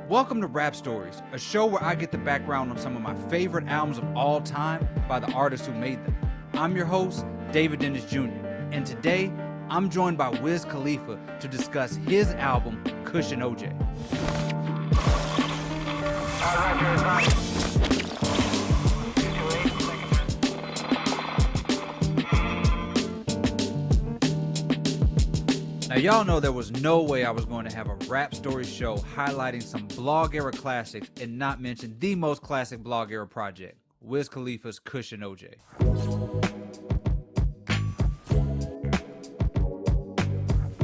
Welcome to Rap Stories, a show where I get the background on some of my favorite albums of all time by the artists who made them. I'm your host, David Dennis Jr., and today I'm joined by Wiz Khalifa to discuss his album, Kush OJ. Now y'all know there was no way I was going to have a Rap Story show highlighting some blog era classics and not mention the most classic blog era project, Wiz Khalifa's Kush OJ.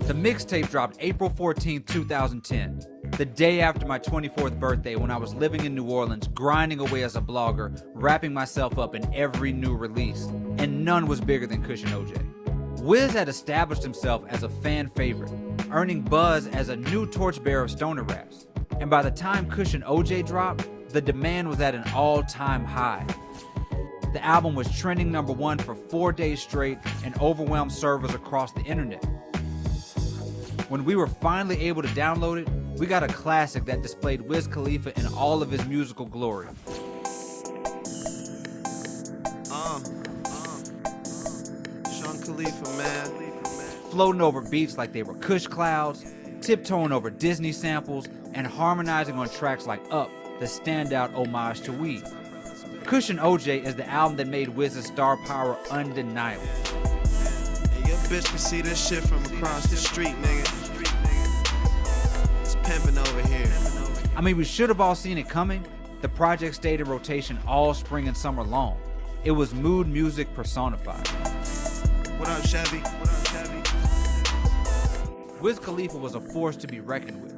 The mixtape dropped April 14, 2010, the day after my 24th birthday when I was living in New Orleans, grinding away as a blogger, wrapping myself up in every new release, and none was bigger than Kush OJ. Wiz had established himself as a fan favorite, earning buzz as a new torchbearer of stoner raps. And by the time Kush OJ dropped, the demand was at an all-time high. The album was trending #1 for 4 days straight and overwhelmed servers across the internet. When we were finally able to download it, we got a classic that displayed Wiz Khalifa in all of his musical glory. Khalifa, man. Floating over beats like they were Kush clouds, tiptoeing over Disney samples, and harmonizing on tracks like Up, the standout homage to Weed. Kush OJ is the album that made Wiz's star power undeniable. Hey, your bitch can see this shit from across the street, nigga. It's pimping over here. I mean, we should have all seen it coming. The project stayed in rotation all spring and summer long. It was mood music personified. What up, Chevy? Wiz Khalifa was a force to be reckoned with.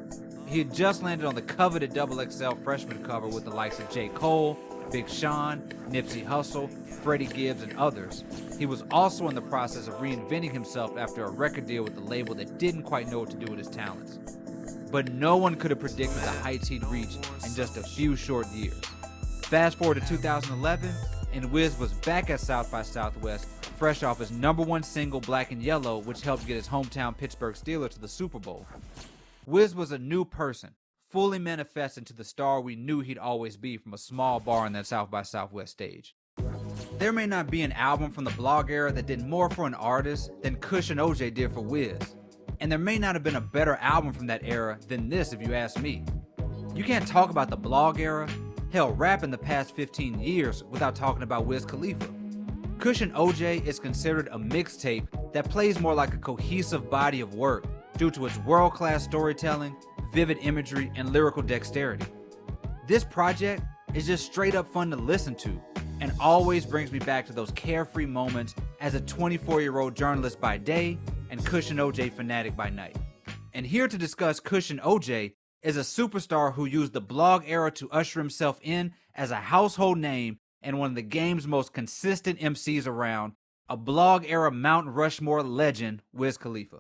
He had just landed on the coveted XXL freshman cover with the likes of J. Cole, Big Sean, Nipsey Hussle, Freddie Gibbs, and others. He was also in the process of reinventing himself after a record deal with a label that didn't quite know what to do with his talents. But no one could have predicted the heights he'd reach in just a few short years. Fast forward to 2011, and Wiz was back at South by Southwest, fresh off his #1 single, Black and Yellow, which helped get his hometown Pittsburgh Steelers to the Super Bowl. Wiz was a new person, fully manifest into the star we knew he'd always be from a small bar on that South by Southwest stage. There may not be an album from the blog era that did more for an artist than Kush OJ did for Wiz. And there may not have been a better album from that era than this if you ask me. You can't talk about the blog era, hell, rap in the past 15 years without talking about Wiz Khalifa. Kush OJ is considered a mixtape that plays more like a cohesive body of work due to its world-class storytelling, vivid imagery, and lyrical dexterity. This project is just straight up fun to listen to and always brings me back to those carefree moments as a 24-year-old journalist by day and Kush OJ fanatic by night. And here to discuss Kush OJ is a superstar who used the blog era to usher himself in as a household name and one of the game's most consistent MCs around, a blog era Mount Rushmore legend, Wiz Khalifa.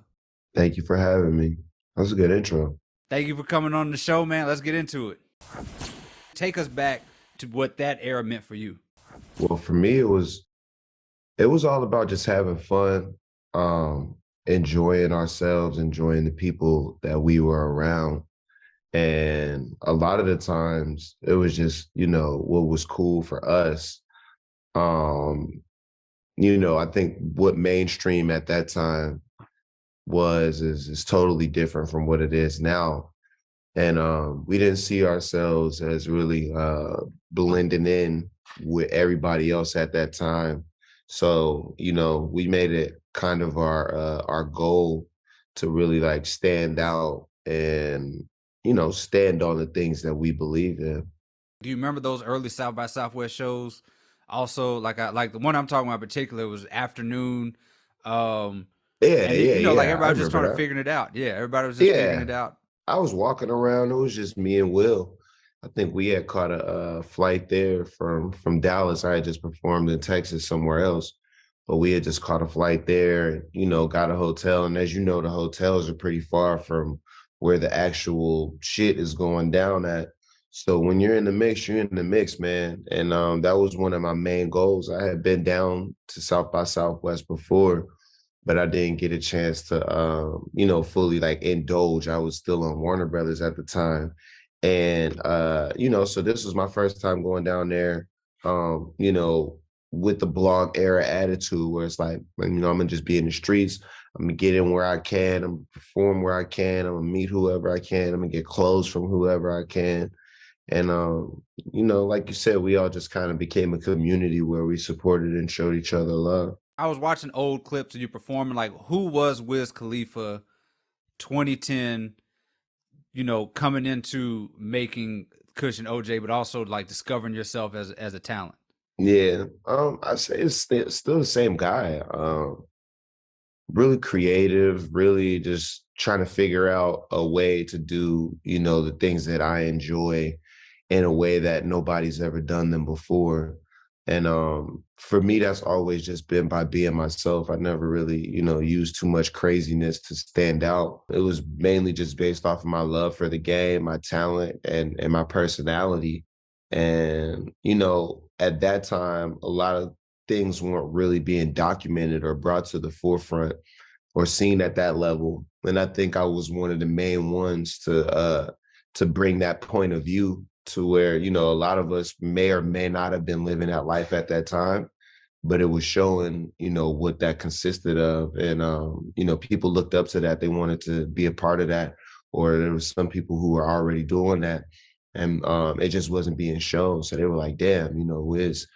Thank you for having me. That was a good intro. Thank you for coming on the show, man. Let's get into it. Take us back to what that era meant for you. Well, for me, it was all about just having fun, enjoying ourselves, enjoying the people that we were around. And a lot of the times it was just, what was cool for us. I think what mainstream at that time is totally different from what it is now. And we didn't see ourselves as really blending in with everybody else at that time. So, we made it kind of our goal to really like stand out and stand on the things that we believe in. Do you remember those early South by Southwest shows? Also, like the one I'm talking about in particular was Afternoon. Like everybody was just trying to figure it out. Yeah, everybody was just figuring it out. I was walking around. It was just me and Will. I think we had caught a flight there from Dallas. I had just performed in Texas somewhere else, but we had just caught a flight there. Got a hotel, and as you know, the hotels are pretty far from where the actual shit is going down at. So when you're in the mix, you're in the mix, man. And that was one of my main goals. I had been down to South by Southwest before, but I didn't get a chance to, fully like indulge. I was still on Warner Brothers at the time. And so this was my first time going down there, you know, with the blog era attitude where it's like, I'm gonna just be in the streets. I'm gonna get in where I can, I'm gonna perform where I can, I'm gonna meet whoever I can, I'm gonna get clothes from whoever I can. And like you said, we all just kind of became a community where we supported and showed each other love. I was watching old clips of you performing. Like, who was Wiz Khalifa 2010? Coming into making Kush and OJ, but also like discovering yourself as a talent. Yeah, I say it's still the same guy. Really creative, really just trying to figure out a way to do, the things that I enjoy in a way that nobody's ever done them before. And for me, that's always just been by being myself. I never really, used too much craziness to stand out. It was mainly just based off of my love for the game, my talent, and my personality. And, at that time, a lot of things weren't really being documented or brought to the forefront or seen at that level. And I think I was one of the main ones to bring that point of view to where, a lot of us may or may not have been living that life at that time, but it was showing, what that consisted of. And people looked up to that. They wanted to be a part of that. Or there was some people who were already doing that. And it just wasn't being shown. So they were like, damn, Wiz,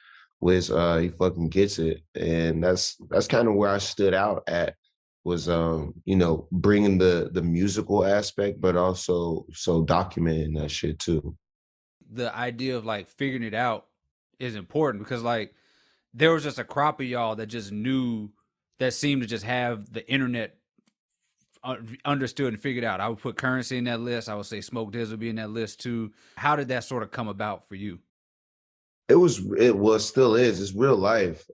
he fucking gets it. And that's kind of where I stood out at was, bringing the musical aspect, but also so documenting that shit too. The idea of like figuring it out is important because like there was just a crop of y'all that just knew, that seemed to just have the internet understood and figured out. I would put Currency in that list. I would say Smoke Diz would be in that list too. How did that sort of come about for you? It was still is. It's real life.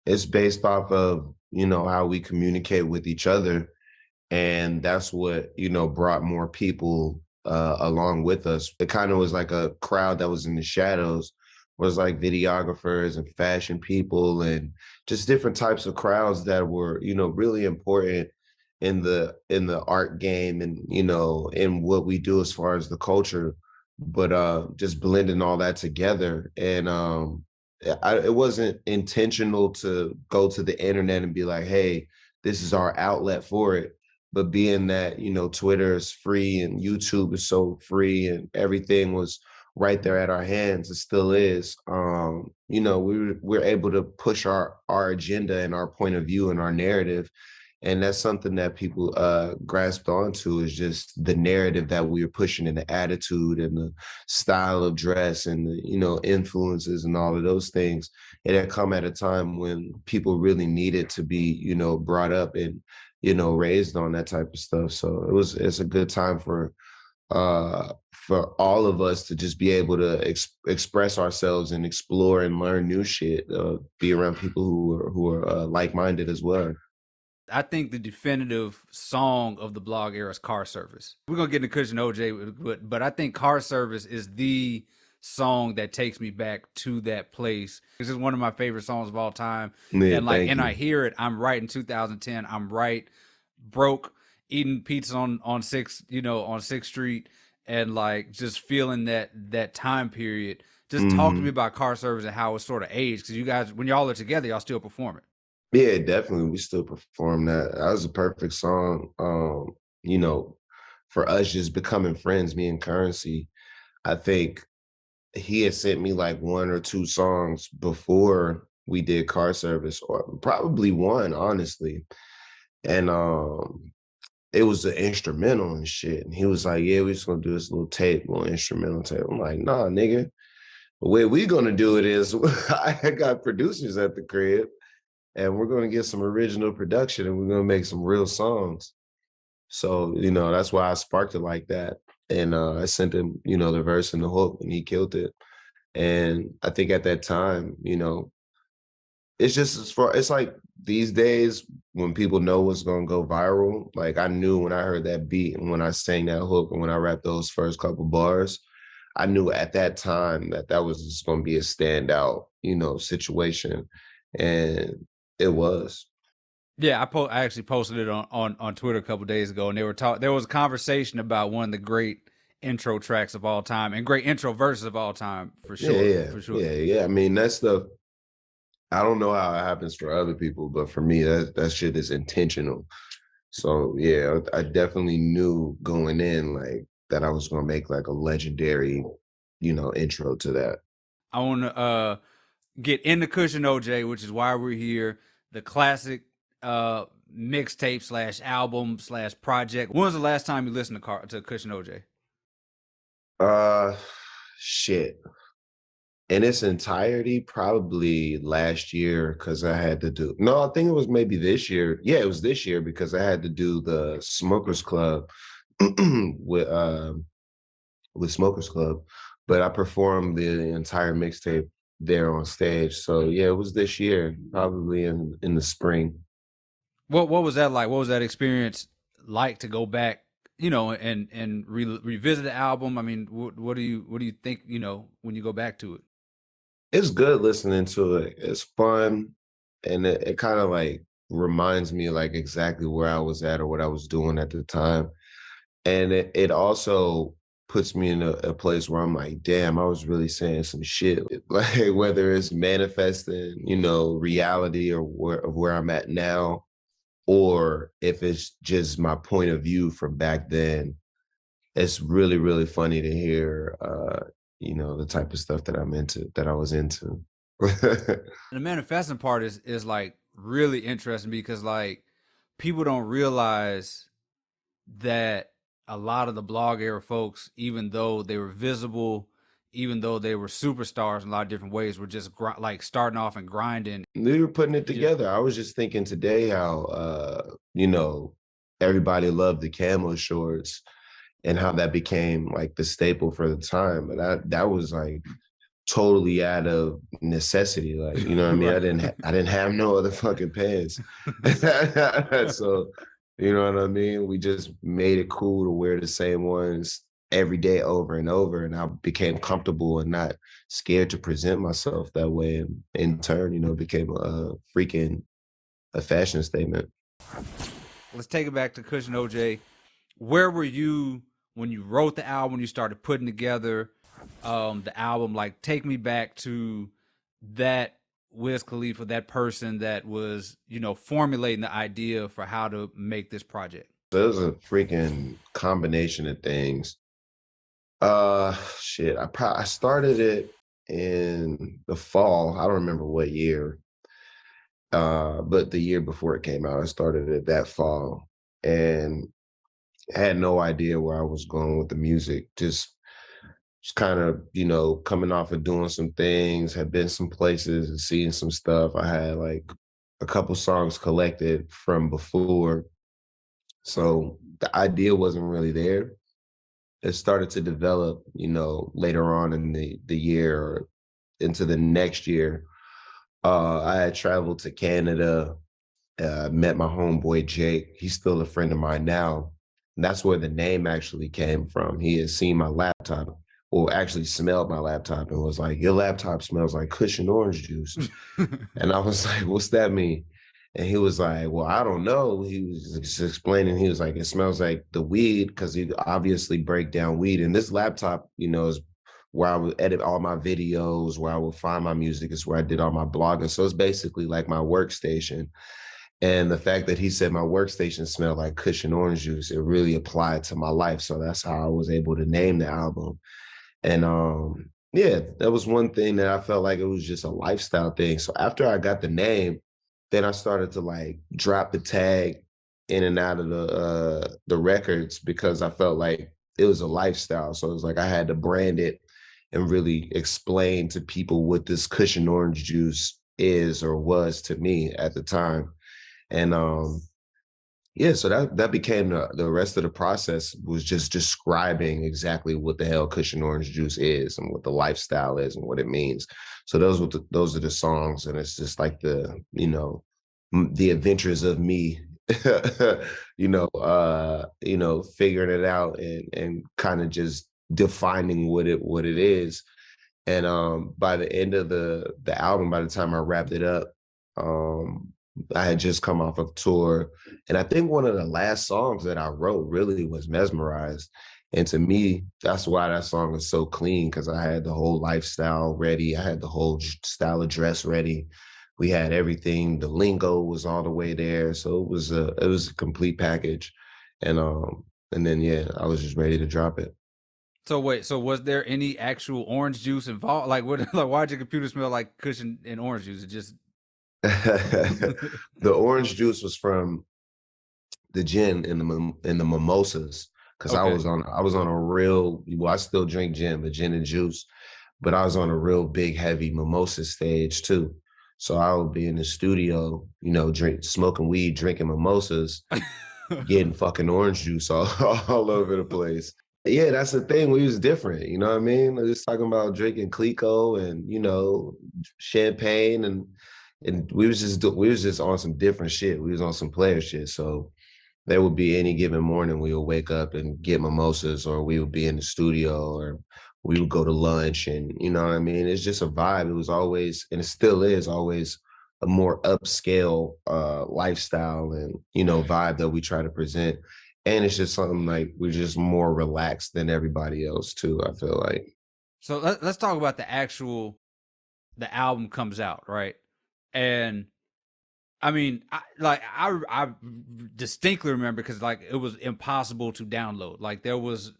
It's based off of, how we communicate with each other. And that's what, brought more people along with us. It kind of was like a crowd that was in the shadows, was like videographers and fashion people and just different types of crowds that were, really important in the art game and, in what we do as far as the culture, but just blending all that together. And it wasn't intentional to go to the internet and be like, hey, this is our outlet for it. But being that, Twitter is free and YouTube is so free and everything was right there at our hands, it still is. We're able to push our agenda and our point of view and our narrative. And that's something that people grasped onto, is just the narrative that we were pushing and the attitude and the style of dress and the, influences and all of those things. It had come at a time when people really needed to be, brought up and, raised on that type of stuff. So it's a good time for all of us to just be able to express ourselves and explore and learn new shit, be around people who are like-minded as well. I think the definitive song of the blog era is Car Service. We're going to get into Kush and OJ, but I think Car Service is the song that takes me back to that place. This is one of my favorite songs of all time. Yeah, and I hear it. I'm right in 2010. I'm right, broke, eating pizza on 6th Street, and like just feeling that time period. Just talk to me about Car Service and how it's sort of aged, because you guys, when y'all are together, y'all still perform it. Yeah, definitely. We still perform that. That was a perfect song. For us just becoming friends, me and Currency. I think he had sent me like one or two songs before we did Car Service, or probably one, honestly. And it was an instrumental and shit. And he was like, yeah, we're just gonna do this little instrumental tape. I'm like, nah, nigga. The way we gonna do it is I got producers at the crib, and we're going to get some original production and we're going to make some real songs. So, that's why I sparked it like that. And I sent him, the verse and the hook, and he killed it. And I think at that time, it's just it's like these days when people know what's going to go viral, like I knew when I heard that beat and when I sang that hook and when I rapped those first couple bars, I knew at that time that was just going to be a standout, situation. And it was. Yeah, I actually posted it on Twitter a couple days ago, and there was a conversation about one of the great intro tracks of all time and great intro verses of all time for sure. Yeah, For sure. yeah. I mean, that stuff, I don't know how it happens for other people, but for me, that shit is intentional. So yeah, I definitely knew going in like that I was gonna make like a legendary, intro to that. I want to get into Kush and OJ, which is why we're here. The classic mixtape slash album slash project. When was the last time you listened to Kush and OJ? Uh Shit. In its entirety, probably last year because I had to do. No, I think it was maybe this year. Yeah, it was this year because I had to do the Smokers Club with Smokers Club, but I performed the entire mixtape there on stage. So yeah, it was this year, probably in the spring. What was that like? What was that experience like to go back, and revisit the album? I mean, what do you think, when you go back to it? It's good listening to it. It's fun, and it kind of like reminds me like exactly where I was at or what I was doing at the time. And it also puts me in a place where I'm like, damn, I was really saying some shit. Like whether it's manifesting, reality or where I'm at now, or if it's just my point of view from back then. It's really, really funny to hear the type of stuff that I was into. The manifesting part is like really interesting because like people don't realize that a lot of the blog era folks, even though they were visible, even though they were superstars in a lot of different ways, were just like starting off and grinding. We were putting it together. I was just thinking today how everybody loved the camo shorts and how that became like the staple for the time. But that was like totally out of necessity. Like, you know what I mean? Right. I didn't have no other fucking pants. So, you know what I mean? We just made it cool to wear the same ones every day over and over. And I became comfortable and not scared to present myself that way. And in turn, it became a fashion statement. Let's take it back to Kush and OJ. Where were you when you wrote the album, you started putting together the album? Like, take me back to that Wiz Khalifa, that person that was, formulating the idea for how to make this project. So it was a freaking combination of things. Shit, I started it in the fall. I don't remember what year, but the year before it came out, I started it that fall, and had no idea where I was going with the music. Just kind of, coming off of doing some things, had been some places and seeing some stuff. I had like a couple songs collected from before. So the idea wasn't really there. It started to develop, later on in the year or into the next year. I had traveled to Canada, met my homeboy Jake. He's still a friend of mine now. And that's where the name actually came from. He had seen my laptop, or actually smelled my laptop, and was like, "Your laptop smells like Kush and orange juice." And I was like, "What's that mean?" And he was like, "Well, I don't know." He was just explaining. He was like, "It smells like the weed," because he obviously break down weed. And this laptop, is where I would edit all my videos, where I would find my music. It's where I did all my blogging. So it's basically like my workstation. And the fact that he said my workstation smelled like Kush and orange juice, it really applied to my life. So that's how I was able to name the album. And yeah, that was one thing that I felt like it was just a lifestyle thing. So after I got the name, then I started to like drop the tag in and out of the records because I felt like it was a lifestyle. So it was like I had to brand it and really explain to people what this Kush and orange juice is or was to me at the time. And yeah, so that became the rest of the process was just describing exactly what the hell Kush and orange juice is and what the lifestyle is and what it means. So those are the songs, and it's just like the adventures of me, figuring it out and kind of just defining what it is. And by the end of the album, by the time I wrapped it up, I had just come off of tour, and I think one of the last songs that I wrote really was Mesmerized. And to me, that's why that song is so clean, because I had the whole lifestyle ready. I had the whole style of dress ready. We had everything. The lingo was all the way there. So it was a complete package. And then yeah, I was just ready to drop it. So wait, so was there any actual orange juice involved? Like what like why'd your computer smell like cushion and orange juice? It just The orange juice was from the gin and the mimosas, because Okay. I was on a real, well, I still drink gin, but gin and juice, but I was on a real big heavy mimosa stage too. So I would be in the studio, smoking weed, drinking mimosas, getting fucking orange juice all, all over the place. Yeah, that's the thing. We was different, you know what I mean? Just talking about drinking Clico and champagne, and we was just on some different shit. We was on some player shit. So there would be any given morning we would wake up and get mimosas, or we would be in the studio, or we would go to lunch, and you know what I mean? It's just a vibe. It was always, and it still is always, a more upscale lifestyle and vibe that we try to present. And it's just something like we're just more relaxed than everybody else too, I feel like. So let's talk about the album comes out, right? And I mean, I distinctly remember because like it was impossible to download. Like there was,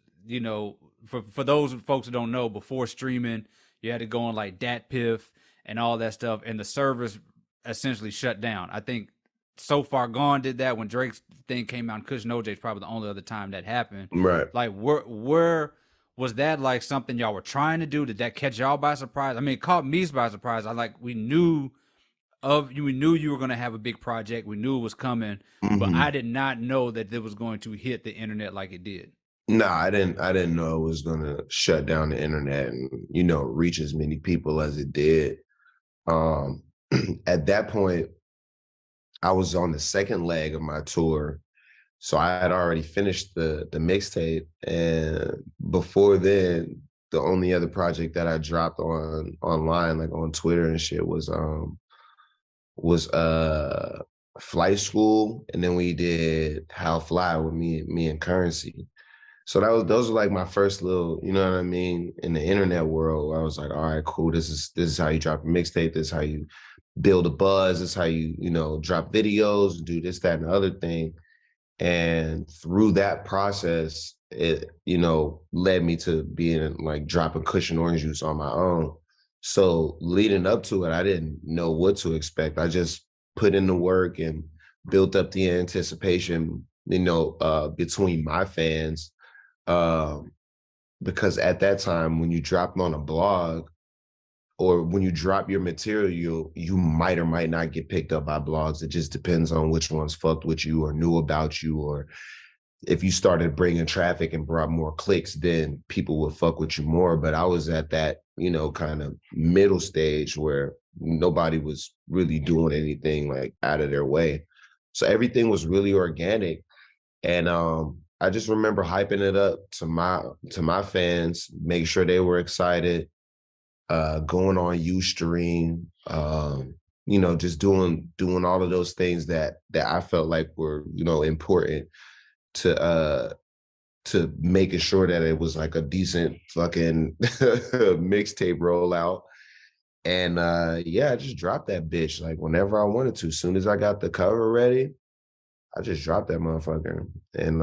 for those folks who don't know, before streaming, you had to go on like DatPiff and all that stuff, and the servers essentially shut down. I think So Far Gone did that when Drake's thing came out. And Kush OJ is probably the only other time that happened. Right. Like, where was that like something y'all were trying to do? Did that catch y'all by surprise? I mean, it caught me by surprise. We knew you were going to have a big project. We knew it was coming, but I did not know that it was going to hit the internet like it did. No, I didn't know it was gonna shut down the internet and reach as many people as it did. Um, at that point, I was on the second leg of my tour. So I had already finished the mixtape. And before then, the only other project that I dropped online, like on Twitter and shit, was Flight School. And then we did How Fly with me and Currency. So those were like my first little, you know what I mean, in the internet world, where I was like, all right, cool. This is how you drop a mixtape. This is how you build a buzz. This is how you, drop videos, do this, that, and the other thing. And through that process, it, led me to being like dropping Cushion Orange Juice on my own. So leading up to it, I didn't know what to expect. I just put in the work and built up the anticipation, between my fans. Because at that time, when you dropped on a blog or when you drop your material, you might or might not get picked up by blogs. It just depends on which ones fucked with you or knew about you, or if you started bringing traffic and brought more clicks, then people would fuck with you more. But I was at that, kind of middle stage where nobody was really doing anything like out of their way. So everything was really organic. And I just remember hyping it up to my fans, make sure they were excited, going on Ustream, just doing all of those things that I felt like were, important to making sure that it was like a decent fucking mixtape rollout. And yeah, I just dropped that bitch like whenever I wanted to. As soon as I got the cover ready, I just dropped that motherfucker. And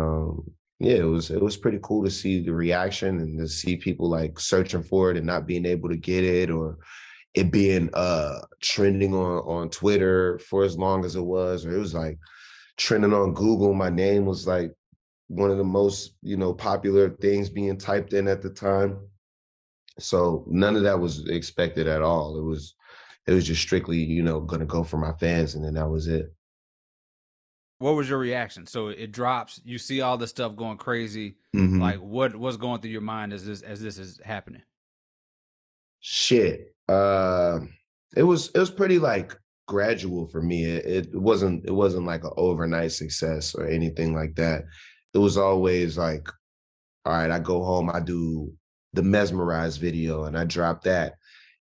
yeah, it was pretty cool to see the reaction and to see people like searching for it and not being able to get it, or it being trending on Twitter for as long as it was, or it was like trending on Google. My name was like one of the most, popular things being typed in at the time. So none of that was expected at all. It was just strictly, gonna go for my fans, and then that was it. What was your reaction? So it drops, you see all this stuff going crazy. Like what's going through your mind as this is happening? Shit. It was pretty like gradual for me. It wasn't like an overnight success or anything like that. It was always like, all right, I go home, I do the Mesmerized video and I drop that.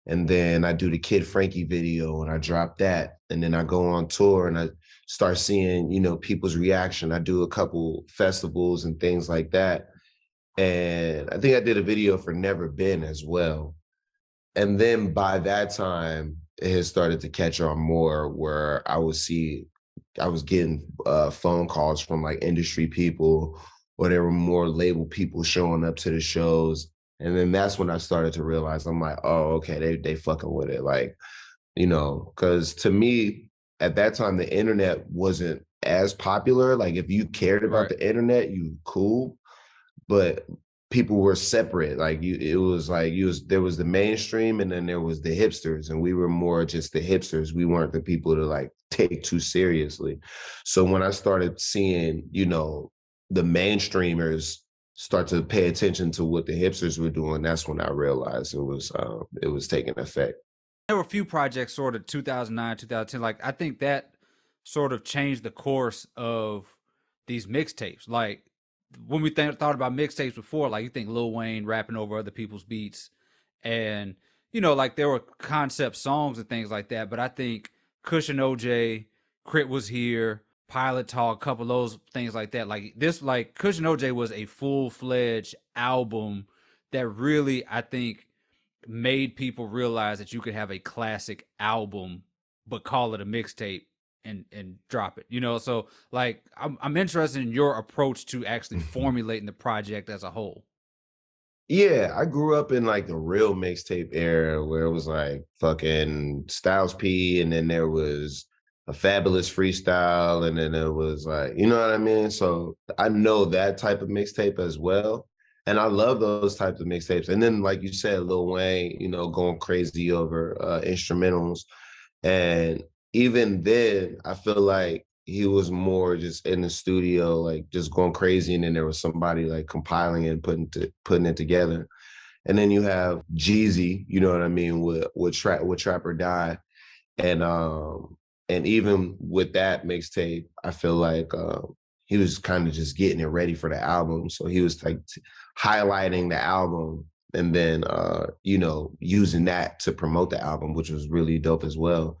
And then I do the Kid Frankie video and I drop that. And then I go on tour and I start seeing, people's reaction. I do a couple festivals and things like that. And I think I did a video for Never Been as well. And then by that time, it had started to catch on more where I was getting phone calls from like industry people, or there were more label people showing up to the shows. And then that's when I started to realize I'm like, oh, okay, they fucking with it. Like, because to me, at that time, the internet wasn't as popular. Like if you cared about Right. the internet, you cool, but people were separate. Like it was like there was the mainstream and then there was the hipsters, and we were more just the hipsters. We weren't the people to like take too seriously. So when I started seeing, the mainstreamers start to pay attention to what the hipsters were doing, that's when I realized it was taking effect. There were a few projects sort of 2009, 2010. Like I think that sort of changed the course of these mixtapes. Like when we thought about mixtapes before, like you think Lil Wayne rapping over other people's beats, and like there were concept songs and things like that. But I think Kush and OJ, Crit was here, Pilot Talk, a couple of those things like that. Like this, like Kush and OJ was a full-fledged album that really, I think, made people realize that you could have a classic album but call it a mixtape and drop it. So like I'm interested in your approach to actually formulating the project as a whole. Yeah, I grew up in like the real mixtape era where it was like fucking Styles P, and then there was a Fabulous Freestyle, and then it was like, you know what I mean? So I know that type of mixtape as well. And I love those types of mixtapes. And then, like you said, Lil Wayne, going crazy over instrumentals. And even then, I feel like he was more just in the studio, like just going crazy. And then there was somebody like compiling it and putting it together. And then you have Jeezy, you know what I mean, with Trap or Die. And even with that mixtape, I feel like he was kind of just getting it ready for the album. So he was like highlighting the album and then using that to promote the album, which was really dope as well.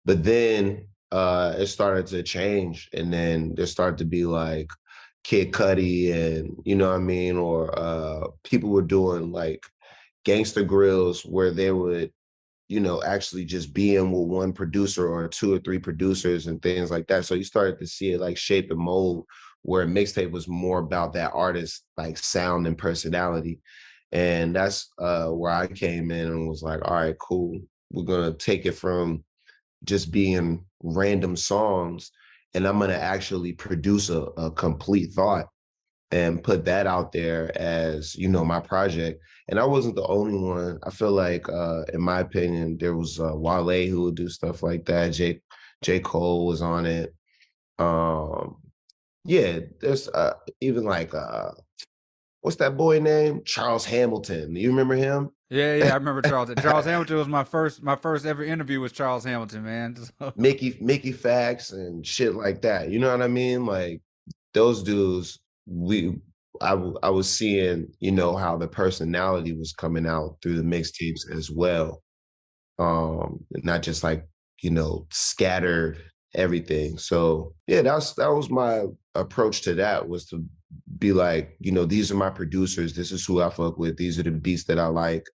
But then it started to change, and then there started to be like Kid Cudi, and you know what I mean, or people were doing like gangster grills where they would actually just be in with one producer or two or three producers and things like that. So you started to see it like shape and mold, where mixtape was more about that artist like sound and personality. And that's where I came in and was like, all right, cool. We're gonna take it from just being random songs, and I'm gonna actually produce a complete thought and put that out there as, my project. And I wasn't the only one. I feel like, in my opinion, there was Wale who would do stuff like that. J. Cole was on it. Yeah, there's even like, what's that boy name? Charles Hamilton. You remember him? Yeah, I remember Charles. Charles Hamilton was my first ever interview with Charles Hamilton, man. So. Mickey Fax and shit like that. You know what I mean? Like those dudes, I was seeing, how the personality was coming out through the mixtapes as well. Not just like, scattered everything. So yeah, that was my approach to that, was to be like, these are my producers, this is who I fuck with, these are the beats that I like.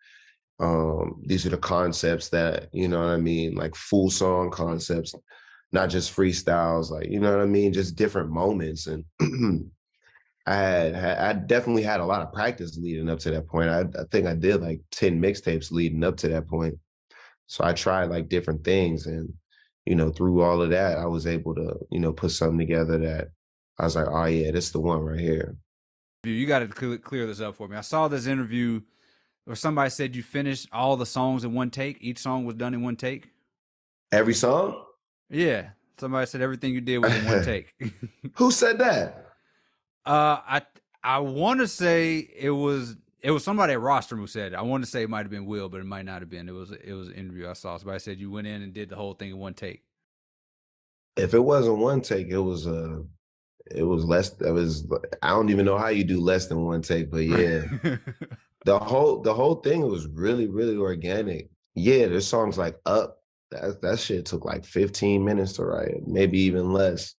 These are the concepts that, you know what I mean, like full song concepts, not just freestyles, like, you know what I mean, just different moments. And I definitely had a lot of practice leading up to that point. I think I did like 10 mixtapes leading up to that point. So I tried like different things, and through all of that, I was able to put something together that I was like, oh yeah, this is the one right here. You got to clear this up for me. I saw this interview where somebody said you finished all the songs in one take. Each song was done in one take. Every song? Yeah, somebody said everything you did was in one take. Who said that? I want to say it was somebody at Rostrum who said it. I want to say it might have been Will, but it might not have been. It was an interview I saw. Somebody said you went in and did the whole thing in one take. If it wasn't one take, it was less. I don't even know how you do less than one take, but yeah. The whole thing was really, really organic. Yeah, there's songs like Up. That shit took like 15 minutes to write, maybe even less.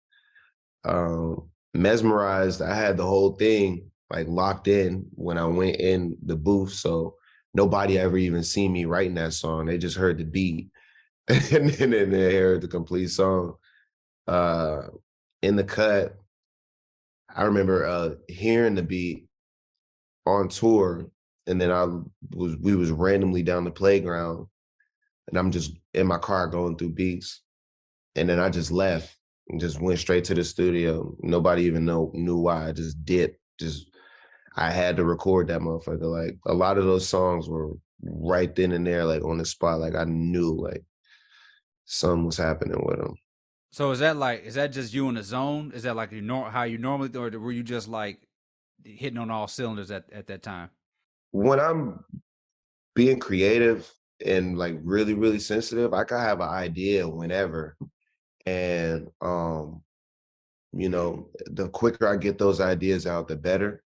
Mesmerized, I had the whole thing like locked in when I went in the booth. So nobody ever even seen me writing that song. They just heard the beat and then they heard the complete song. Uh, in the cut, I remember hearing the beat on tour, and then we was randomly down the playground, and I'm just in my car going through beats, and then I just left and just went straight to the studio. Nobody even knew why. I just dipped. Just I had to record that motherfucker. Like a lot of those songs were right then and there, like on the spot. Like I knew like something was happening with them. So is that just you in the zone? Is that like how you normally do, or were you just like hitting on all cylinders at that time? When I'm being creative and like really, really sensitive, I can have an idea whenever. And the quicker I get those ideas out, the better.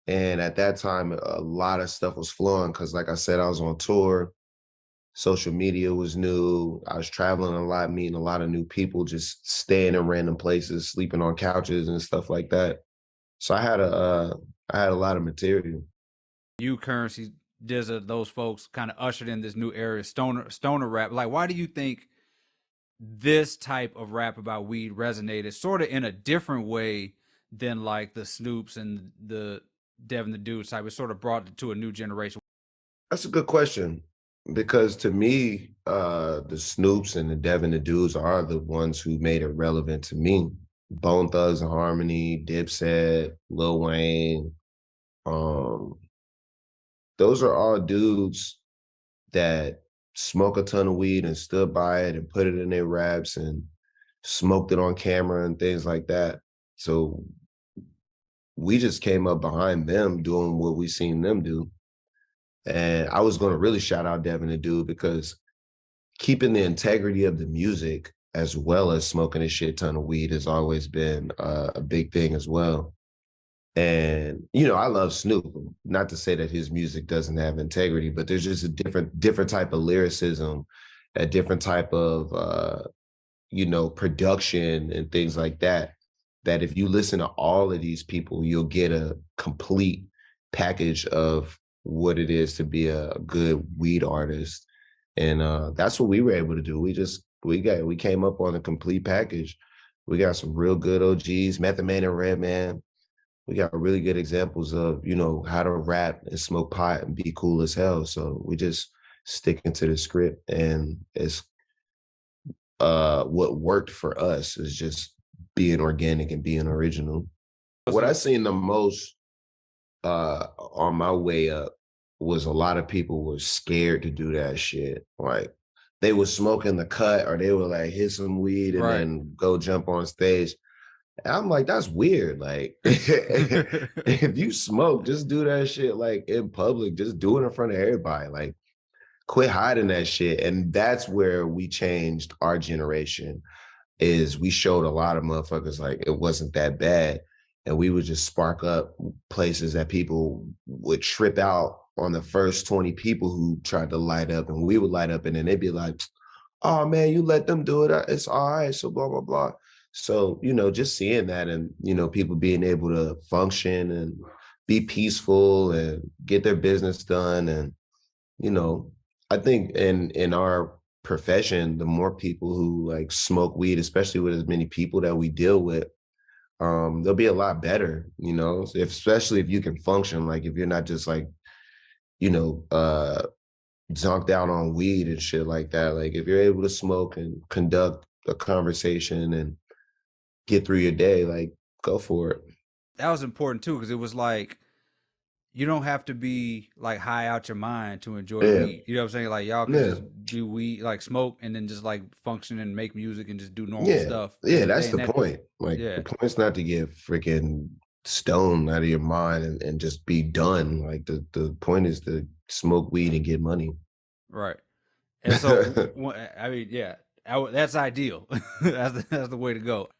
And at that time, a lot of stuff was flowing because, like I said, I was on tour. Social media was new. I was traveling a lot, meeting a lot of new people, just staying in random places, sleeping on couches and stuff like that. So I had a lot of material. You Currency, those folks kind of ushered in this new era, stoner rap. Like, why do you think this type of rap about weed resonated sort of in a different way than like the Snoops and the Devin the Dude type? It sort of brought it to a new generation. That's a good question because to me, the Snoops and the Devin the Dudes are the ones who made it relevant to me. Bone Thugs and Harmony, Dipset, Lil Wayne, um, those are all dudes that smoke a ton of weed and stood by it and put it in their raps and smoked it on camera and things like that. So we just came up behind them doing what we seen them do. And I was going to really shout out Devin the Dude because keeping the integrity of the music as well as smoking a shit ton of weed has always been a big thing as well. And I love Snoop. Not to say that his music doesn't have integrity, but there's just a different type of lyricism, a different type of production and things like that. That if you listen to all of these people, you'll get a complete package of what it is to be a good weed artist. And that's what we were able to do. We came up on a complete package. We got some real good OGs, Method Man and Redman. We got really good examples of, how to rap and smoke pot and be cool as hell. So we just sticking to the script, and it's what worked for us is just being organic and being original. What I seen the most on my way up was a lot of people were scared to do that shit. Like they were smoking the cut or they were like hit some weed and then go jump on stage. And I'm like, that's weird. Like if you smoke, just do that shit like in public. Just do it in front of everybody. Like quit hiding that shit. And that's where we changed our generation is we showed a lot of motherfuckers like it wasn't that bad. And we would just spark up places that people would trip out on the first 20 people who tried to light up, and we would light up, and then they'd be like, oh man, you let them do it. It's all right. So blah, blah, blah. So, just seeing that and, people being able to function and be peaceful and get their business done. And, I think in our profession, the more people who like smoke weed, especially with as many people that we deal with, they'll be a lot better, especially if you can function. Like if you're not just like, zonked out on weed and shit like that. Like if you're able to smoke and conduct a conversation and get through your day, like go for it. That was important too, because it was like you don't have to be like high out your mind to enjoy weed. You know what I'm saying? Like y'all can just do weed, like smoke, and then just like function and make music and just do normal stuff. Yeah, that's the point. Like the point's not to get freaking stoned out of your mind and just be done. Like the point is to smoke weed and get money. Right. And so I mean, that's ideal. that's the way to go.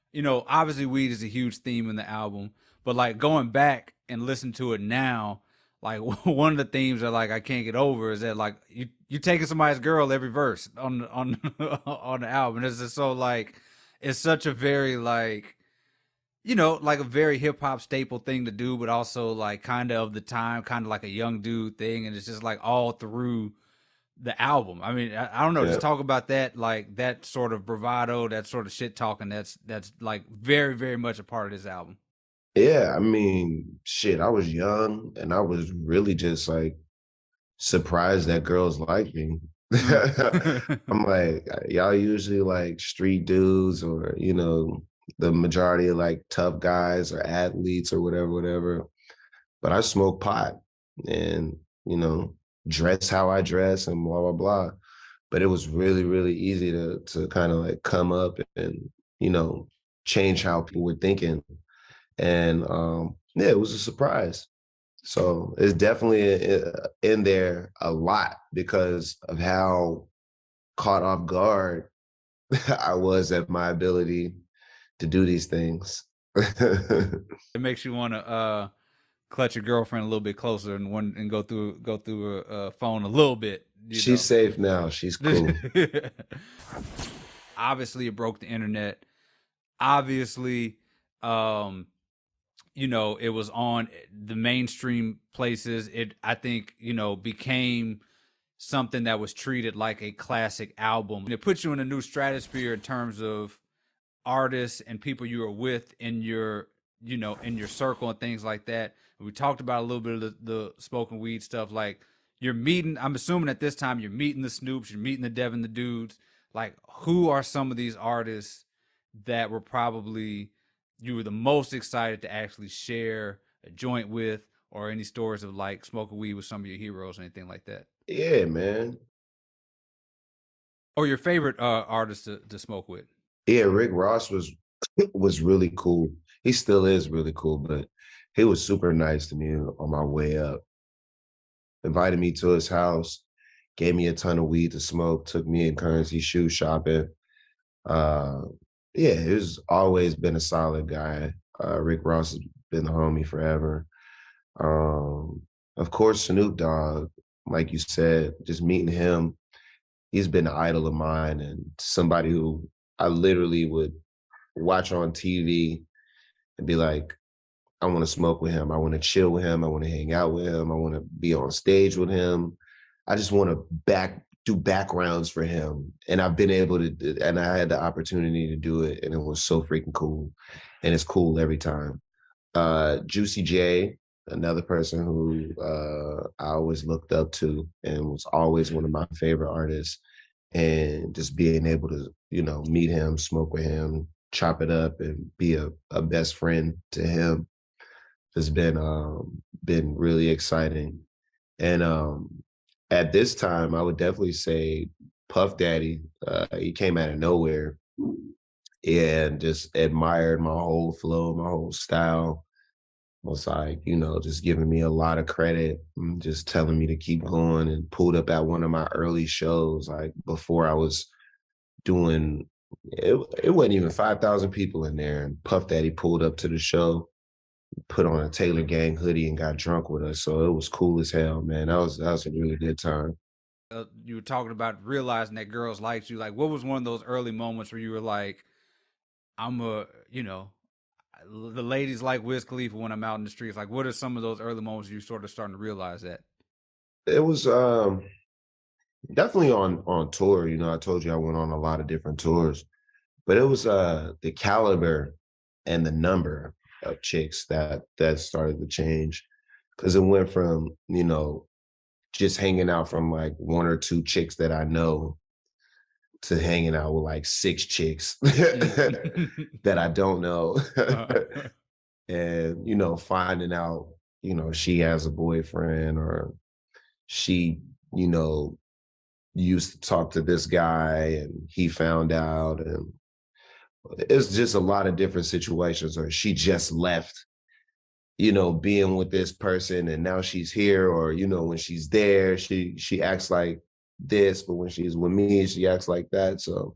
Obviously weed is a huge theme in the album, but like going back and listen to it now, like one of the themes that like I can't get over is that like you taking somebody's girl every verse on on the album. It's just so like it's such a very like you know, like a very hip hop staple thing to do, but also like kind of the time, kind of like a young dude thing, and it's just like all through the album. I mean, I don't know, Yeah. just talk about that, like that sort of bravado, that sort of shit talking. That's like very very much a part of this album. Yeah, I mean, shit, I was young and I was really just like surprised that girls like me. Mm. I'm like, y'all usually like street dudes or, the majority of like tough guys or athletes or whatever, whatever. But I smoke pot and, you know, dress how I dress and blah, blah, blah. But it was really, really easy to kind of like come up and, you know, change how people were thinking. And yeah, it was a surprise. So it's definitely in there a lot because of how caught off guard I was at my ability to do these things. It makes you want to clutch your girlfriend a little bit closer and go through a phone a little bit, you She's know. safe now. She's cool. Obviously, it broke the internet. Obviously, um, you know, it was on the mainstream places. It, I think, you know, became something that was treated like a classic album. And it puts you in a new stratosphere in terms of artists and people you were with in your, you know, in your circle and things like that. We talked about a little bit of the spoken weed stuff. Like you're meeting, I'm assuming at this time you're meeting the Snoops, you're meeting the Devin the Dudes. Like who are some of these artists that were probably you were the most excited to actually share a joint with, or any stories of like smoking weed with some of your heroes or anything like that? Yeah, man. Or your favorite artist to smoke with? Yeah, Rick Ross was really cool. He still is really cool, but he was super nice to me on my way up. Invited me to his house, gave me a ton of weed to smoke, took me and Currency shoe shopping. Uh, yeah, he's always been a solid guy. Rick Ross has been the homie forever. Um, of course, Snoop Dogg, like you said, just meeting him, he's been an idol of mine and somebody who I literally would watch on TV and be like, I want to smoke with him. I want to chill with him. I want to hang out with him. I want to be on stage with him. I just want to do backgrounds for him. And I've been able to, and I had the opportunity to do it, and it was so freaking cool. And it's cool every time. Juicy J, another person who I always looked up to and was always one of my favorite artists. And just being able to, meet him, smoke with him, chop it up, and be a best friend to him has been really exciting. And at this time, I would definitely say Puff Daddy. He came out of nowhere and just admired my whole flow, my whole style. Was like, just giving me a lot of credit, and just telling me to keep going, and pulled up at one of my early shows, like before I was doing it. It wasn't even 5,000 people in there, and Puff Daddy pulled up to the show, put on a Taylor Gang hoodie, and got drunk with us. So it was cool as hell, man. That was a really good time. You were talking about realizing that girls liked you. Like, what was one of those early moments where you were like, I'm a, you know, the ladies like Wiz Khalifa when I'm out in the streets? Like, what are some of those early moments you sort of starting to realize that? It was definitely on tour. I told you I went on a lot of different tours, but it was the caliber and the number of chicks that started to change, because it went from just hanging out from like one or two chicks that I know to hanging out with like six chicks that I don't know. And finding out she has a boyfriend, or she you know used to talk to this guy and he found out, and it's just a lot of different situations. Or she just left being with this person and now she's here, or when she's there, she acts like this, but when she's with me, she acts like that. So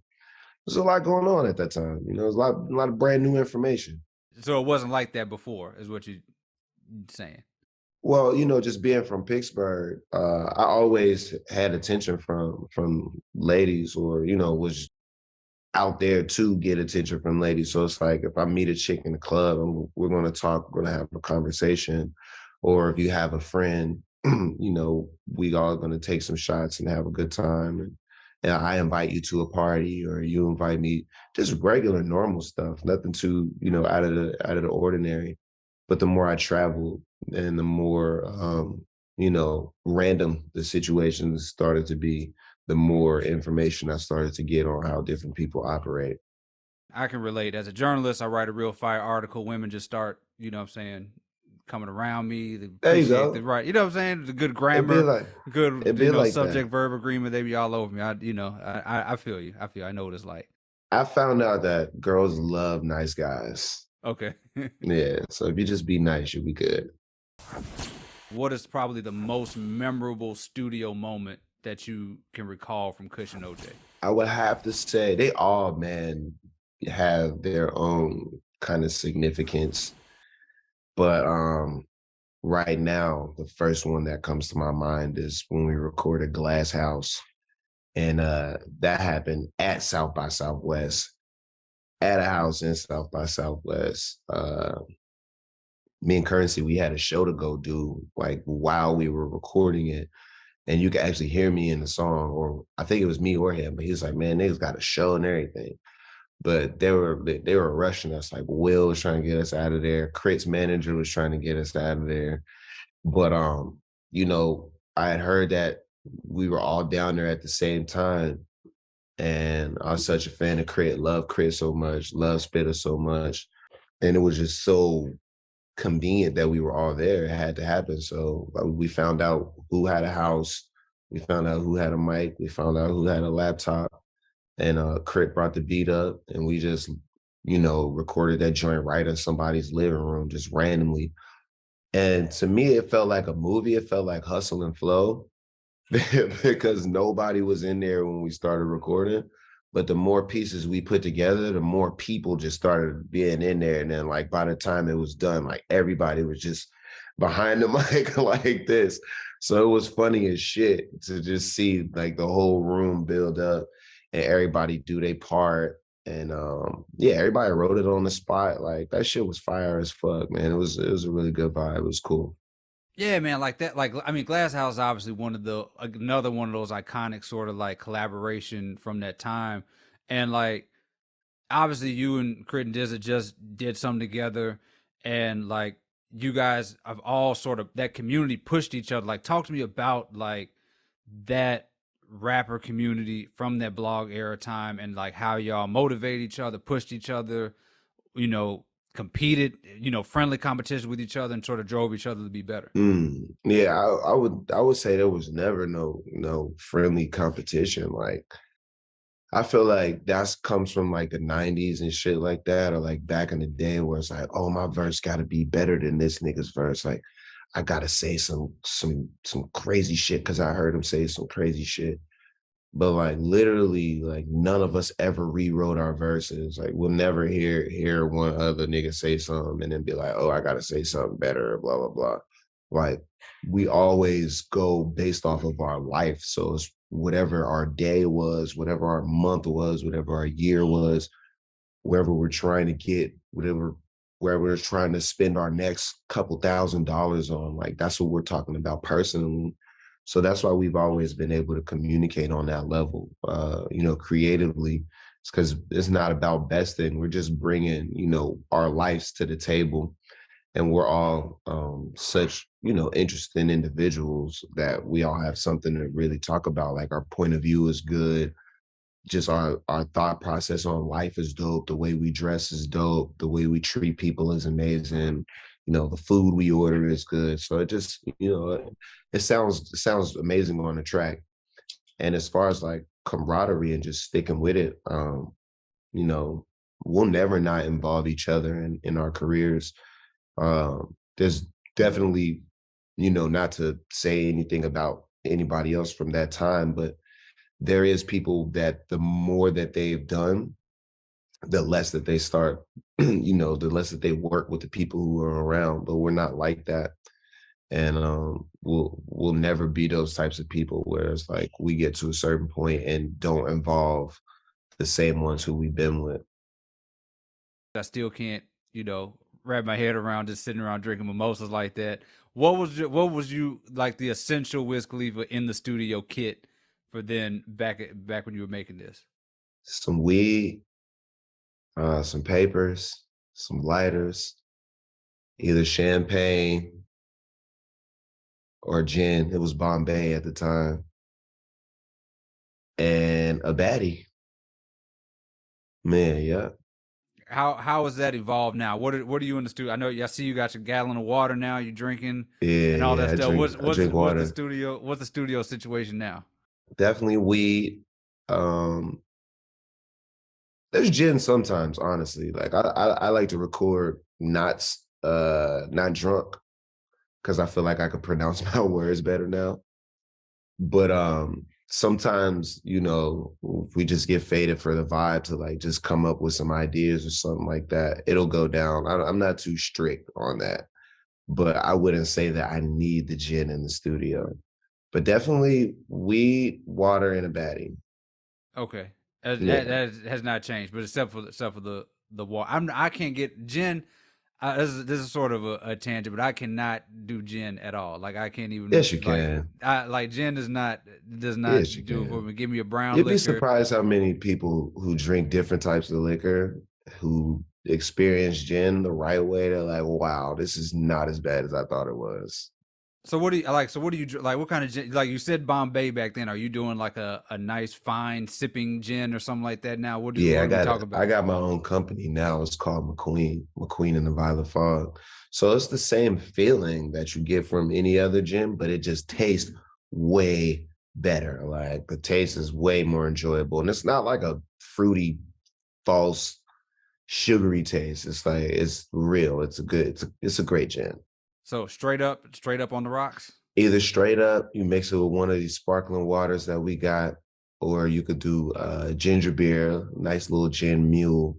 there's a lot going on at that time. There's a lot of brand new information. So it wasn't like that before, is what you saying? Well, just being from Pittsburgh, I always had attention from ladies, or was out there to get attention from ladies. So it's like if I meet a chick in the club, we're going to talk, we're going to have a conversation. Or if you have a friend, we all going to take some shots and have a good time. And I invite you to a party, or you invite me, just regular, normal stuff, nothing too, out of the ordinary. But the more I travel and the more, random the situations started to be, the more information I started to get on how different people operate. I can relate. As a journalist, I write a real fire article. Women just start, what I'm saying, coming around me. They There you appreciate the go. right, what I'm saying, the good It'd be grammar, like good, it'd be like that. subject verb agreement. They be all over me. I feel you. I know what it's like. I found out that girls love nice guys. Okay. Yeah. So if you just be nice, you'll be good. What is probably the most memorable studio moment that you can recall from Kush and OJ? I would have to say they all, man, have their own kind of significance. But right now, the first one that comes to my mind is when we recorded Glass House. And that happened at South by Southwest, at a house in South by Southwest. Me and Currency, we had a show to go do like while we were recording it. And you could actually hear me in the song, or I think it was me or him, but he was like, man, niggas got a show and everything. But they were rushing us. Like Will was trying to get us out of there. Crit's manager was trying to get us out of there. But I had heard that we were all down there at the same time. And I was such a fan of Crit, love Crit so much, love Spitter so much. And it was just so convenient that we were all there. It had to happen. So we found out who had a house. We found out who had a mic. We found out who had a laptop. And Crit brought the beat up, and we just, recorded that joint right in somebody's living room, just randomly. And to me, it felt like a movie. It felt like Hustle and Flow because nobody was in there when we started recording. But the more pieces we put together, the more people just started being in there. And then like by the time it was done, like everybody was just behind the mic like this. So it was funny as shit to just see like the whole room build up and everybody do their part. And everybody wrote it on the spot. Like that shit was fire as fuck, man. It was a really good vibe. It was cool. Yeah, man, like that. Like, I mean, Glass House is obviously another one of those iconic sort of like collaboration from that time, and like obviously you and Crit and Dizza just did something together, and like you guys have all sort of that community pushed each other. Like, talk to me about like that rapper community from that blog era time, and like how y'all motivate each other, pushed each other, you know, competed, friendly competition with each other, and sort of drove each other to be better. Yeah, I would say there was never no friendly competition. Like I feel like that's comes from like the 90s and shit like that, or like back in the day where it's like, oh, my verse gotta be better than this nigga's verse. Like I gotta say some crazy shit because I heard him say some crazy shit. But like literally, like none of us ever rewrote our verses. Like we'll never hear one other nigga say something and then be like, oh, I gotta say something better, blah, blah, blah. Like we always go based off of our life. So it's whatever our day was, whatever our month was, whatever our year was, wherever we're trying to get, wherever we're trying to spend our next couple $1,000s on, like that's what we're talking about personally. So that's why we've always been able to communicate on that level, creatively. It's because it's not about besting. We're just bringing, our lives to the table. And we're all such, interesting individuals that we all have something to really talk about. Like our point of view is good. Just our thought process on life is dope. The way we dress is dope. The way we treat people is amazing. The food we order is good. So it just, it sounds amazing on the track. And as far as like camaraderie and just sticking with it, we'll never not involve each other in our careers. There's definitely, not to say anything about anybody else from that time, but there is people that the more that they've done, the less that they start, the less that they work with the people who are around. But we're not like that. And we'll never be those types of people where it's like we get to a certain point and don't involve the same ones who we've been with. I still can't, wrap my head around just sitting around drinking mimosas like that. What was you like the essential Wiz Khalifa in the studio kit for then back when you were making this? Some weed, some papers, some lighters, either champagne or gin. It was Bombay at the time, and a baddie. Man, yeah. How has that evolved now? What are you in the studio? I see you got your gallon of water now. You're drinking Yeah, and all yeah. that stuff. I drink What's the water. studio situation now? Definitely weed. Um, there's gin sometimes, honestly. Like I like to record not drunk because I feel like I could pronounce my words better now. But sometimes, if we just get faded for the vibe to like just come up with some ideas or something like that, it'll go down. I'm not too strict on that, but I wouldn't say that I need the gin in the studio. But definitely weed, water, and a baddie. Okay, that, Yeah, that has not changed, but except for the water. I can't get gin. This is sort of a tangent, but I cannot do gin at all. Like I can't even yes, you can. I like gin does Yes, you not do it for can. me. Give me a brown You'd be liquor. surprised how many people who drink different types of liquor who experience gin the right way. They're like, wow, this is not as bad as I thought it was. So what do you like? So what do you like? What kind of gin? Like you said, Bombay back then. Are you doing like a nice fine sipping gin or something like that now? Yeah, What do we talk I about? got my own company now. It's called McQueen and the Violet Fog. So it's the same feeling that you get from any other gin, but it just tastes way better. Like the taste is way more enjoyable. And it's not like a fruity, false, sugary taste. It's like it's real. It's a great gin. So straight up on the rocks. Either straight up, you mix it with one of these sparkling waters that we got, or you could do ginger beer, nice little gin mule.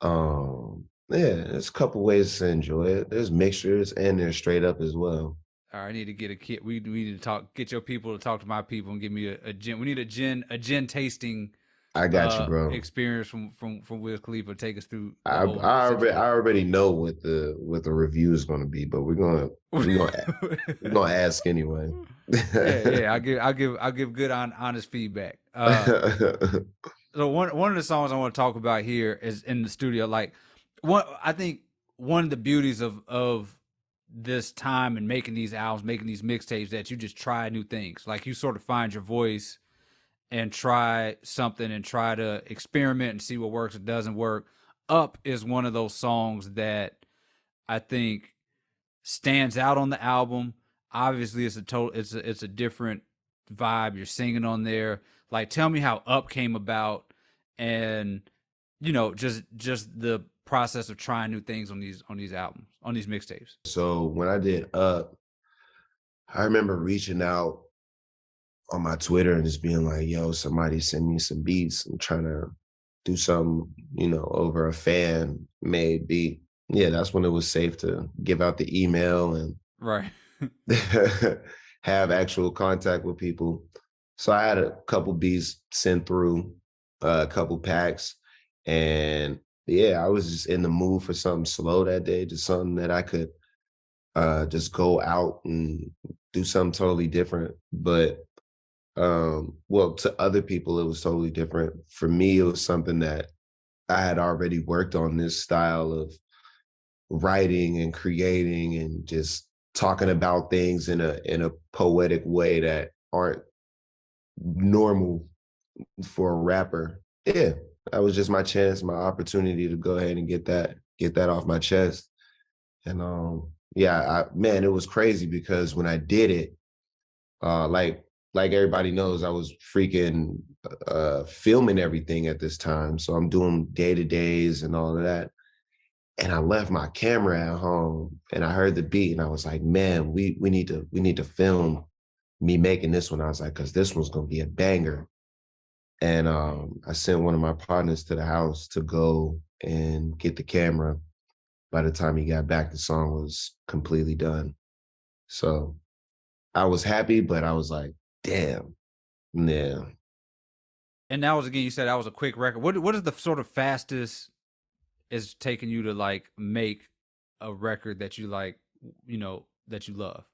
Yeah, there's a couple ways to enjoy it. There's mixtures and there's straight up as well. All right, I need to get a kit. We need to get your people to talk to my people and give me a gin. We need a gin tasting I got you, bro. experience from Wiz Khalifa. Take us through the I whole I already, I situation. already know what the review is going to be, but we're gonna ask anyway. Yeah. I'll give good honest feedback. So one of the songs I want to talk about here is in the studio. Like I think one of the beauties of this time and making these albums, making these mixtapes, that you just try new things. Like you sort of find your voice and try something and try to experiment and see what works and doesn't work. Up is one of those songs that I think stands out on the album. Obviously, it's a different vibe. You're singing on there. Like, tell me how Up came about, and just the process of trying new things on these albums, on these mixtapes. So when I did Up, I remember reaching out on my Twitter and just being like, yo, somebody send me some beats. I'm trying to do something, over a fan made beat. Yeah, that's when it was safe to give out the email and Right. have actual contact with people. So I had a couple beats sent through, a couple packs. And yeah, I was just in the mood for something slow that day, just something that I could just go out and do something totally different. But well, to other people, it was totally different. For me, it was something that I had already worked on, this style of writing and creating and just talking about things in a poetic way that aren't normal for a rapper. Yeah, that was just my chance, my opportunity to go ahead and get that off my chest. And yeah, man, it was crazy because when I did it, like everybody knows, I was freaking filming everything at this time. So I'm doing day-to-days and all of that. And I left my camera at home and I heard the beat and I was like, man, we need to film me making this one. I was like, because this one's gonna be a banger. And I sent one of my partners to the house to go and get the camera. By the time he got back, the song was completely done. So I was happy, but I was like, damn, yeah. And that was, again, you said that was a quick record. What is the sort of fastest it's taken you to like make a record that you like, that you love?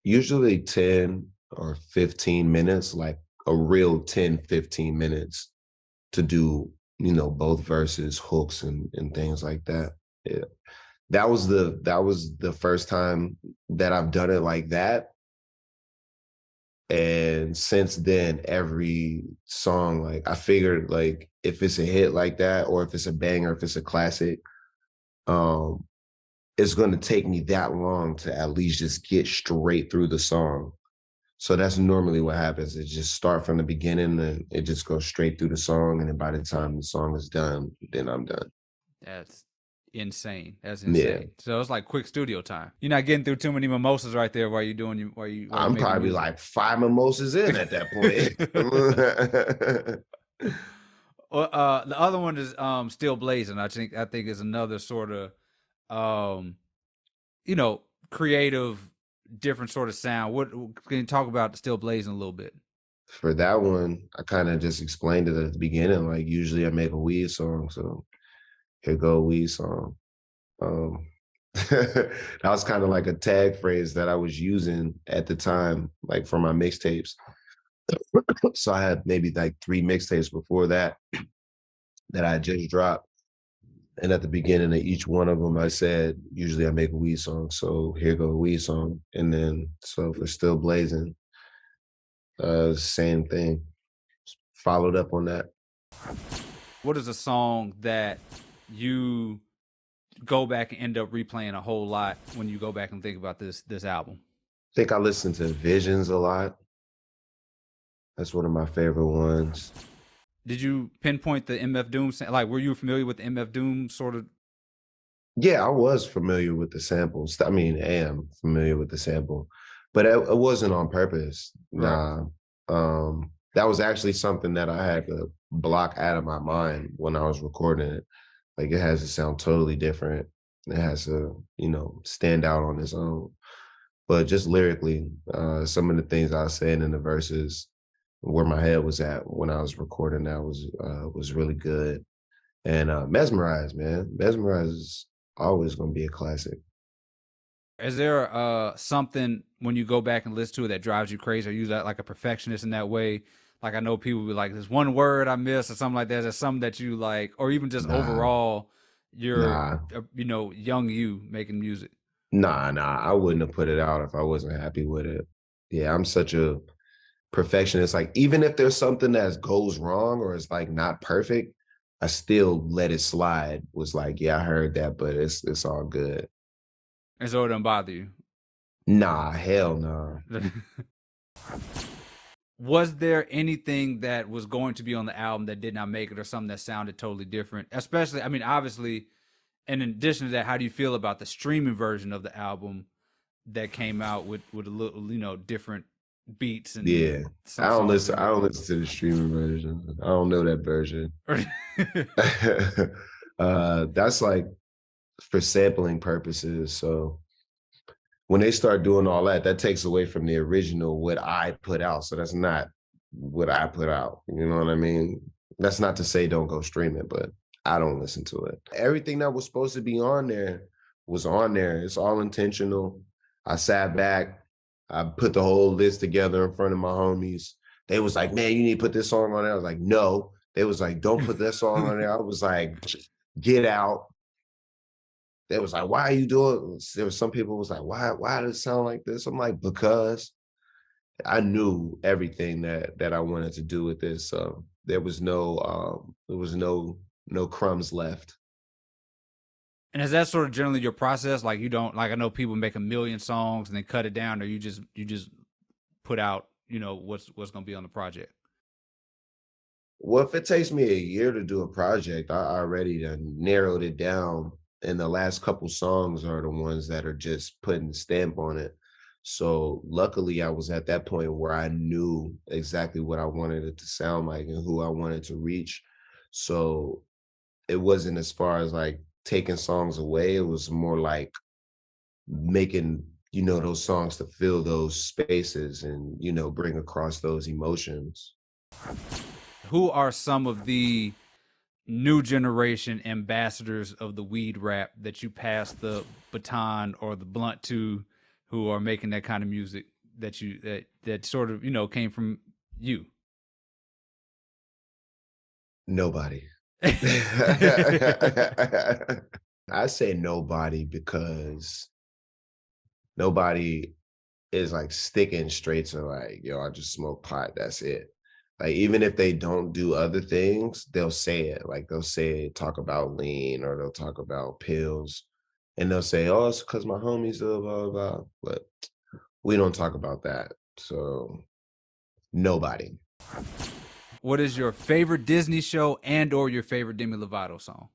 Usually 10 or 15 minutes, like a real 10, 15 minutes to do, both verses, hooks and things like that. Yeah. That was the first time that I've done it like that. And since then, every song, like I figured like if it's a hit like that, or if it's a banger, if it's a classic, um, it's gonna take me that long to at least just get straight through the song. So that's normally what happens. It just start from the beginning and it just goes straight through the song. And then by the time the song is done, then I'm done. That's insane. That's Yeah. insane. So it's like quick studio time. You're not getting through too many mimosas right there while you're doing while you I'm making probably music. like 5 mimosas in at that point. The other one is Still Blazing. I think is another sort of creative, different sort of sound. What can you talk about Still Blazing a little bit? For that one, I kind of just explained it at the beginning. Like usually I make a weed song, so here go a weed song. That was kind of like a tag phrase that I was using at the time, like for my mixtapes. So I had maybe like 3 mixtapes before that I just dropped. And at the beginning of each one of them, I said, usually I make a weed song. So here go a weed song. And then, so for Still Blazing, same thing. Followed up on that. What is a song that you go back and end up replaying a whole lot when you go back and think about this album? I think I listen to Visions a lot. That's one of my favorite ones. Did you pinpoint the MF Doom? Like, were you familiar with the MF Doom sort of? Yeah, I was familiar with the samples. I mean, I am familiar with the sample, but it wasn't on purpose. Right. Nah. That was actually something that I had to block out of my mind when I was recording it. Like it has to sound totally different. It has to, stand out on its own. But just lyrically, some of the things I was saying in the verses, where my head was at when I was recording that was really good. And Mesmerize, man. Mesmerize is always gonna be a classic. Is there something when you go back and listen to it that drives you crazy? Are you like a perfectionist in that way? Like I know people be like, "There's one word I miss" or something like that. Is there something that you like, or even just Nah, overall, you're nah, young you making music? nah. I wouldn't have put it out if I wasn't happy with it. Yeah, I'm such a perfectionist. Like even if there's something that goes wrong or is like not perfect, I still let it slide. Was like, yeah, I heard that, but it's all good. And so it doesn't bother you. Nah, hell no. Was there anything that was going to be on the album that did not make it, or something that sounded totally different? Especially, I mean, obviously, and in addition to that, how do you feel about the streaming version of the album that came out with a little, different beats and Yeah. some songs? I don't listen to the streaming version. I don't know that version. That's like for sampling purposes. So when they start doing all that, that takes away from the original, what I put out. So that's not what I put out. You know what I mean? That's not to say don't go stream it, but I don't listen to it. Everything that was supposed to be on there was on there. It's all intentional. I sat back, I put the whole list together in front of my homies. They was like, man, you need to put this song on there. I was like, no. They was like, don't put that song on there. I was like, get out. They was like, why are you doing? There was some people was like, why does it sound like this? I'm like, because I knew everything that I wanted to do with this. So there was no crumbs left. And is that sort of generally your process? Like you don't, like I know people make a million songs and then cut it down, or you just put out, what's going to be on the project? Well, if it takes me a year to do a project, I already done narrowed it down. And the last couple songs are the ones that are just putting the stamp on it. So luckily I was at that point where I knew exactly what I wanted it to sound like and who I wanted to reach. So it wasn't as far as like taking songs away. It was more like making, those songs to fill those spaces and, bring across those emotions. Who are some of the new generation ambassadors of the weed rap that you pass the baton or the blunt to, who are making that kind of music that sort of, came from you? Nobody. I say nobody because nobody is like sticking straight to like, yo, I just smoke pot. That's it. Like, even if they don't do other things, they'll say it. Like, they'll say, talk about lean, or they'll talk about pills, and they'll say, oh, it's because my homies do blah, blah, blah. But we don't talk about that. So nobody. What is your favorite Disney show and or your favorite Demi Lovato song?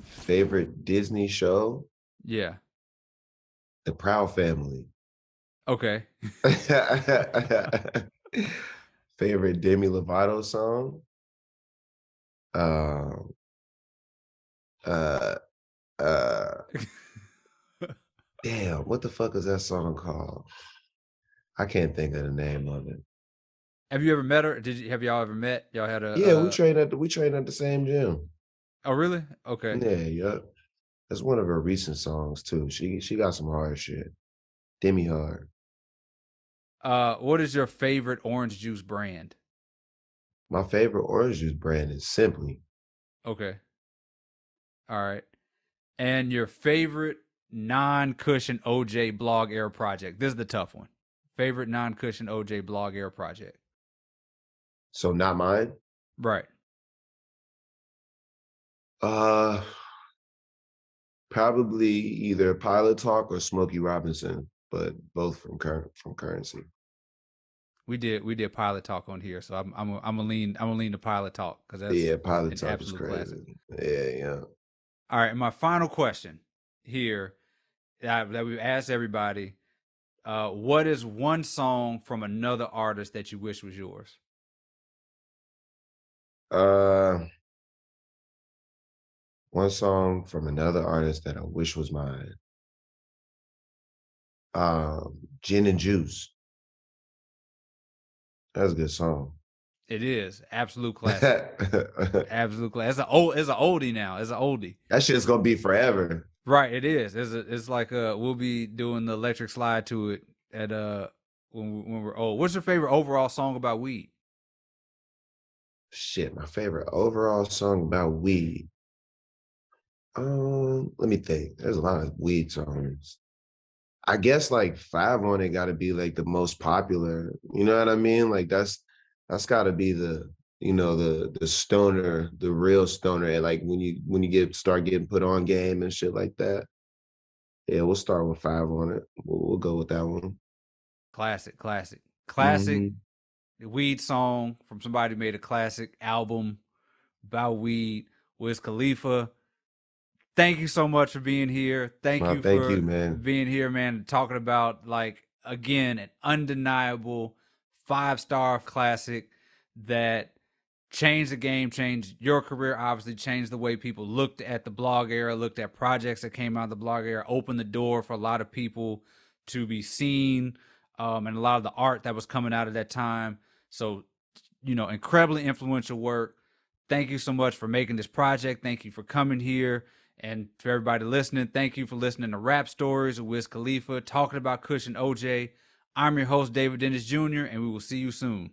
Favorite Disney show? Yeah. The Proud Family. Okay. Favorite Demi Lovato song? Uh, damn, what the fuck is that song called? I can't think of the name of it. Have you ever met her? Have y'all ever met? Y'all had a Yeah, we trained at the same gym. Oh, really? Okay. Yeah. That's one of her recent songs too. She got some hard shit. Demi hard. What is your favorite orange juice brand? My favorite orange juice brand is Simply. Okay. All right. And your favorite non-Kush OJ blog air project? This is the tough one. Favorite non-Kush OJ blog air project? So not mine? Right. Probably either Pilot Talk or Smokey Robinson, but both from Currency. We did Pilot Talk on here, so I'm gonna lean to Pilot Talk because that's Pilot Talk is absolute crazy. classic. Yeah. All right, my final question here that we've asked everybody: what is one song from another artist that you wish was yours? One song from another artist that I wish was mine. Gin and Juice. That's a good song. It is absolute classic. Absolute classic. It's an oldie now. It's an oldie. That shit's gonna be forever. Right. It is. It's like we'll be doing the electric slide to it at when we're old. What's your favorite overall song about weed? Shit, my favorite overall song about weed. Let me think. There's a lot of weed songs. I guess like 5 on It got to be like the most popular. You know what I mean? Like that's got to be the the stoner, the real stoner. And like when you start getting put on game and shit like that. Yeah, we'll start with 5 on It. We'll go with that one. Classic. Mm-hmm. Weed song from somebody who made a classic album about weed. Wiz Khalifa. Thank you so much for being here. Thank you, man. Being here, man, talking about, like, again, an undeniable 5-star classic that changed the game, changed your career, obviously changed the way people looked at the blog era, looked at projects that came out of the blog era, opened the door for a lot of people to be seen, and a lot of the art that was coming out of that time. So, incredibly influential work. Thank you so much for making this project. Thank you for coming here. And for everybody listening, thank you for listening to Rap Stories with Wiz Khalifa, talking about Kush and OJ. I'm your host, David Dennis Jr., and we will see you soon.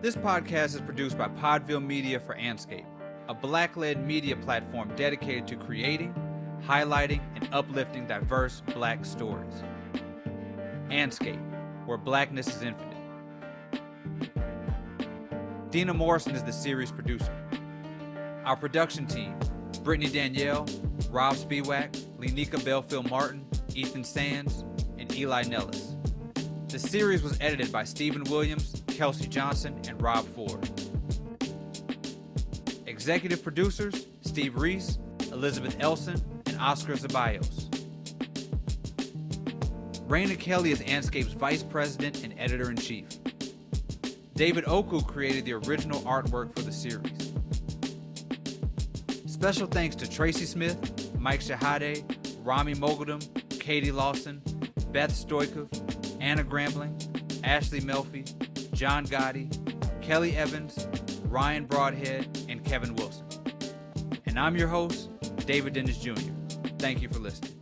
This podcast is produced by Podville Media for Andscape, a Black-led media platform dedicated to creating, highlighting, and uplifting diverse Black stories. Andscape, where Blackness is infinite. Dina Morrison is the series producer. Our production team: Brittany Danielle, Rob Spiewak, Lenika Belfield-Martin, Ethan Sands, and Eli Nellis. The series was edited by Stephen Williams, Kelsey Johnson, and Rob Ford. Executive producers: Steve Reese, Elizabeth Elson, and Oscar Zabayos. Raina Kelly is Andscape's Vice President and Editor-in-Chief. David Oku created the original artwork for the series. Special thanks to Tracy Smith, Mike Shahade, Rami Moguldam, Katie Lawson, Beth Stoikov, Anna Grambling, Ashley Melfi, John Gotti, Kelly Evans, Ryan Broadhead, and Kevin Wilson. And I'm your host, David Dennis Jr. Thank you for listening.